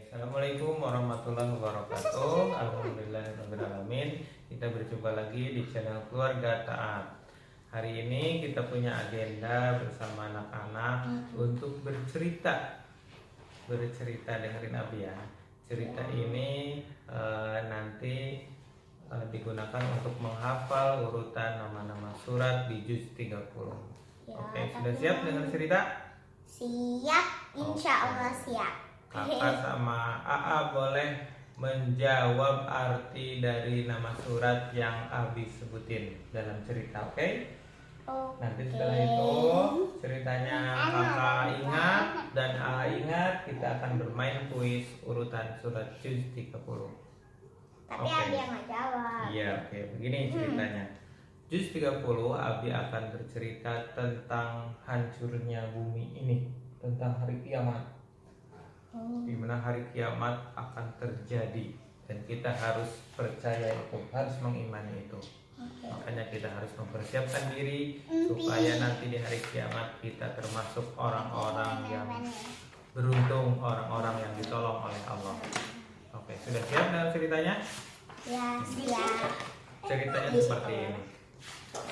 Assalamualaikum warahmatullahi wabarakatuh. Alhamdulillahirrahmanirrahim. Kita berjumpa lagi di channel Keluarga Taat. Hari ini kita punya agenda bersama anak-anak untuk bercerita. Dengerin Abi ya. Cerita ini nanti digunakan untuk menghafal urutan nama-nama surat di juz 30. Oke, sudah siap dengan cerita? Siap, insya Allah siap. Kakak sama AA boleh menjawab arti dari nama surat yang Abi sebutin dalam cerita, oke? Nanti setelah itu ceritanya kakak ingat dan AA ingat, kita akan bermain kuis urutan surat juz 30. Tapi Abi yang nggak jawab. Iya, oke. Begini ceritanya. Juz 30 Abi akan bercerita tentang hancurnya bumi ini, tentang hari kiamat. Di mana hari kiamat akan terjadi dan kita harus percaya itu, harus mengimani itu. Makanya kita harus mempersiapkan diri supaya nanti di hari kiamat kita termasuk orang-orang yang beruntung, orang-orang yang ditolong oleh Allah. Oke, sudah siap dengan ceritanya? Ya, siap. Ceritanya seperti ini.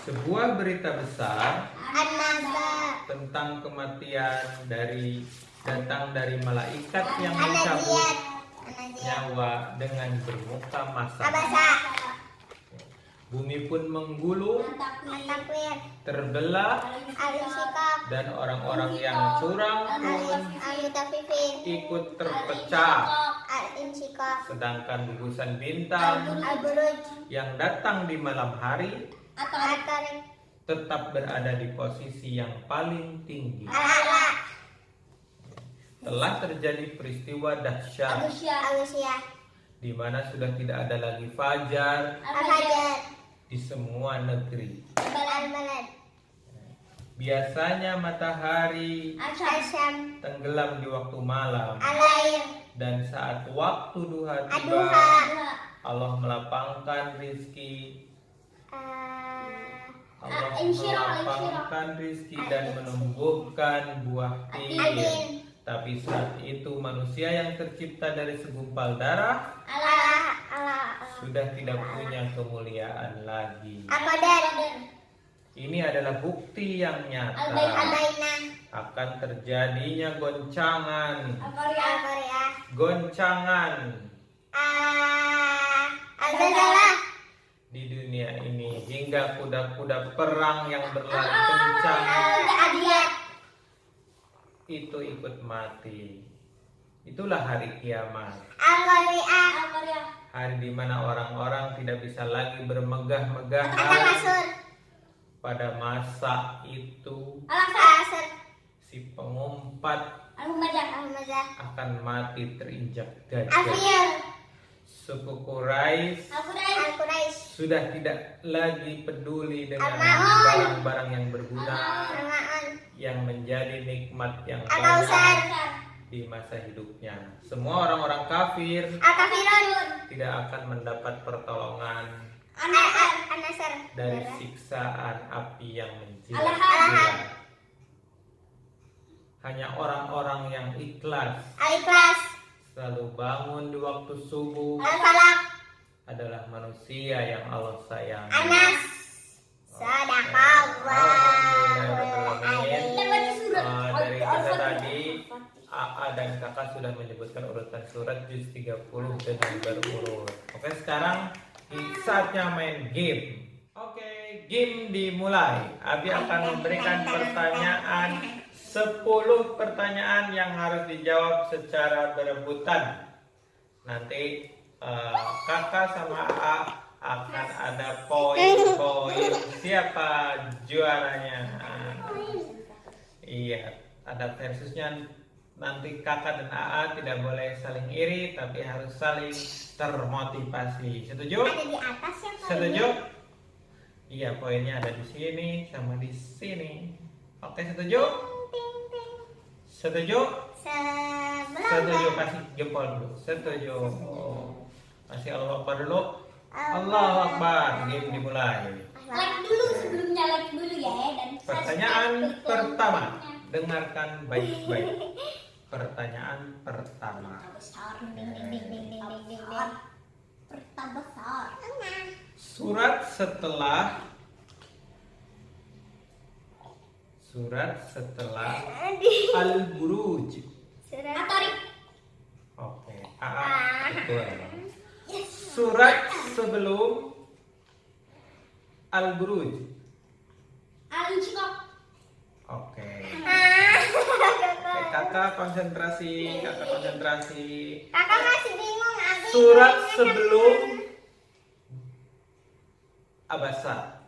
Sebuah berita besar tentang kematian datang dari malaikat yang mencabut nyawa dengan bermuka masam. Bumi pun menggulung, terbelah, dan orang-orang yang curang pun ikut terpecah. Sedangkan gugusan bintang yang datang di malam hari tetap berada di posisi yang paling tinggi. Telah terjadi peristiwa dahsyat di mana sudah tidak ada lagi fajar di semua negeri. Biasanya matahari tenggelam di waktu malam, dan saat waktu duha tiba, Allah melapangkan rizki. Allah melapangkan rizki dan menumbuhkan buah tin. Tapi saat itu manusia yang tercipta dari segumpal darah sudah tidak punya kemuliaan lagi. Ini adalah bukti yang nyata akan terjadinya goncangan di dunia ini, hingga kuda-kuda perang yang berlari kencang itu ikut mati. Itulah hari kiamat. Hari di mana orang-orang tidak bisa lagi bermegah-megahan. Pada masa itu si pengumpat akan mati terinjak gajah. Suku Quraisy sudah tidak lagi peduli dengan barang-barang yang berguna yang menjadi nikmat yang banyak di masa hidupnya. Semua orang-orang kafir tidak akan mendapat pertolongan dari siksaan api yang menjilat. Hanya orang-orang yang ikhlas selalu bangun di waktu subuh adalah manusia yang Allah sayangi. Dari kita tadi, AA dan Kakak sudah menyebutkan urutan surat juz 30 dengan berurut. Oke, sekarang saatnya main game. Oke, game dimulai. Abi akan memberikan pertanyaan, 10 pertanyaan yang harus dijawab secara berebutan. Nanti Kakak sama AA akan ada poin-poin siapa juaranya. Iya, ada versusnya. Nanti Kakak dan AA tidak boleh saling iri, tapi harus saling termotivasi. Setuju? Setuju? Iya, poinnya ada di sini sama di sini. Oke, setuju? Setuju? Setuju, kasih jempol dulu. Setuju. Kasih Allah Akbar dulu. Allahu Akbar. Game dimulai. Like dulu sebelumnya, like dulu ya. Dan pertanyaan pertama, dengarkan baik-baik. pertanyaan pertama. Besar. Ding. Pertama besar. Surat setelah Al-Buruj. Atari. Oke, betul. Surat sebelum Al-Buruj. Al-Insyirah. Oke. Kakak konsentrasi. Kakak masih bingung, Abi. Surat sebelum Abasa.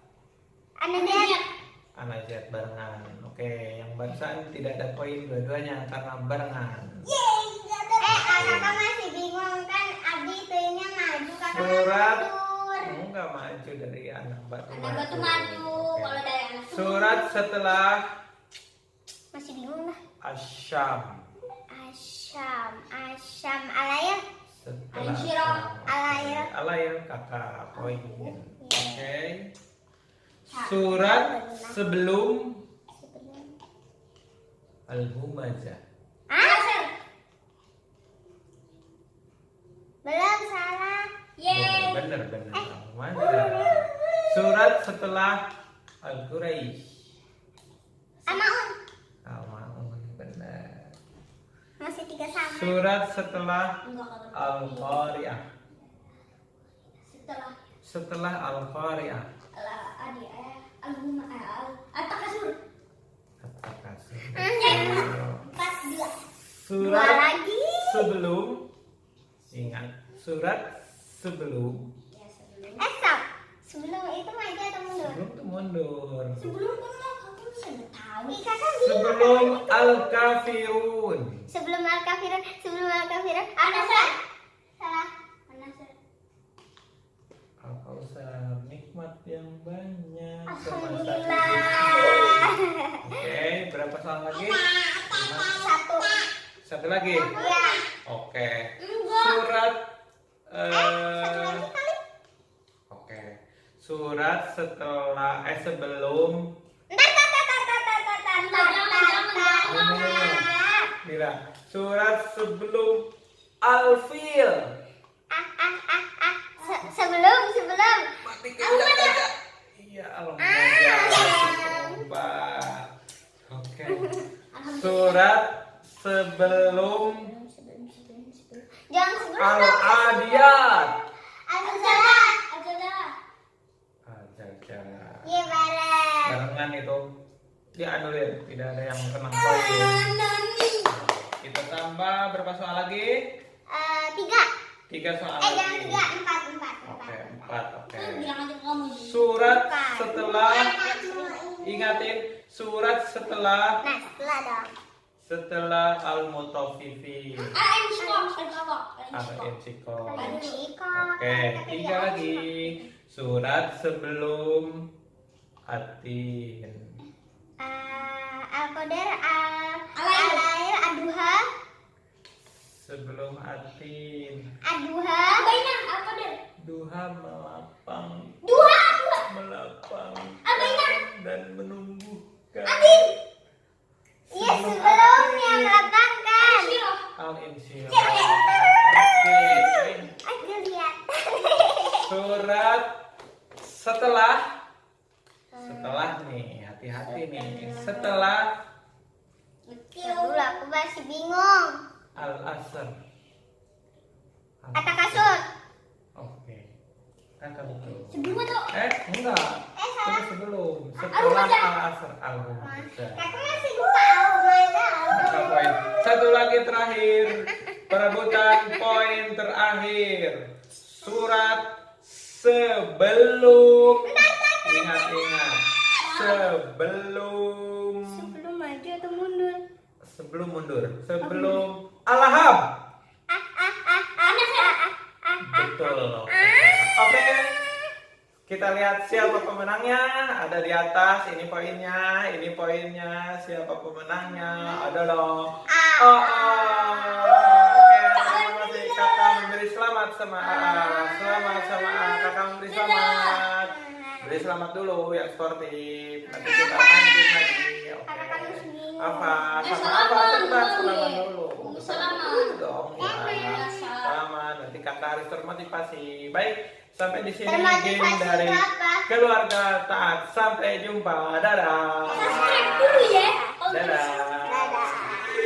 Anajat barengan. Oke, yang barusan tidak ada poin dua-duanya karena barengan. Kakak masih bingung kan? Abi tuhnya maju, kakak Surat mundur. enggak maju dari anak batu Anak batu maju. Oke. Kalau dari anak Surat setelah masih bingung lah. Asyam. Asyam alayar. Setelah Al-Insyirah. Asyam. Alayar kakak poinnya. Oke. Surat sebelum Al-Humazah. Asar. Belum salah. Bener. Al-Humazah. Surat setelah Al-Quraisy. Amaun. Al-Ma'un, bener. Masih 3 sama. Surat setelah Al-Qari'ah. Setelah Al-Qari'ah. At-Takasur. At-Takasur. 4 Surat lagi. sebelum, ingat, surat sebelum Stop. Sebelum itu maju atau mundur? sebelum itu mundur. Sebelum itu kamu bisa tahu. Kakak bilang. Sebelum Al-Kafirun. Sebelum Al-Kafirun. An-Nasr. Salah. An-Nasr. Al-Kausar, nikmat yang banyak. Alhamdulillah. Oke, berapa soal lagi? 1. Satu lagi. Iya. Oke. Enggak. Surat Satu lagi kali. Oke. Surat setelah sebelum Mira. Surat sebelum Al-Fil. Sebelum. Matikan saja. Iya, Al-Muzammil. Oke. Surat sebelum Jangan sebelum. Al-Adiyat. Al-Zalah. Al-Jajar. Iya bareng. Barengan itu dianulir, tidak ada yang kena poin. Kita tambah berapa soal lagi? 3. 3 soal Jangan lagi. 3, 4. Oke, 4. Oke. Bilang aja kamu. Surat setelah, ingatin, surat setelah Nah, setelah dong. Al-Mutaffifin. Al-Insyirah. Oke, 3 lagi. Surat sebelum Atin. Al-Qadar, Al-Lail, Ad-Duha. Sebelum Atin. Ad-Duha. Al-Qadar. Duha melapang. Duha. Melapang. Al-Bainar. Dan menumbuhkan. Iya, sebelum yang melapangkan. Al-Insyirah. Oke. Aku lihat. Surat setelah nih, hati-hati nih. Setelah Dulu aku masih bingung. Al-Asr. Kata kasut. Oke. Kakak betul. Sebelum atau? Enggak. salah. Sebelum. Setelah Al-Asr. Al-Humazah. Kakak masih tahu, Kakak poin. Satu lagi terakhir. Perebutan poin terakhir. Surat sebelum. Ingat. Sebelum maju atau mundur? Sebelum mundur. Sebelum Al-Lahab. Betul. Oke. Kita lihat siapa pemenangnya. Ada di atas. Ini poinnya. Siapa pemenangnya? Ada dong. Oke. Terima kasih kakak memberi selamat sama A. Kakak memberi selamat. Beri Jadi selamat dulu yang sportif. Nanti kita lanjut lagi. Oke. Karena kami seminggu. Apa? Sama apa? Selamat dulu. Selamat dong. Ya. Selamat. Nanti kakak harus termotivasi. Baik. Sampai di sini game Termotivasi dari apa? keluarga Taat. Sampai jumpa. Dadah.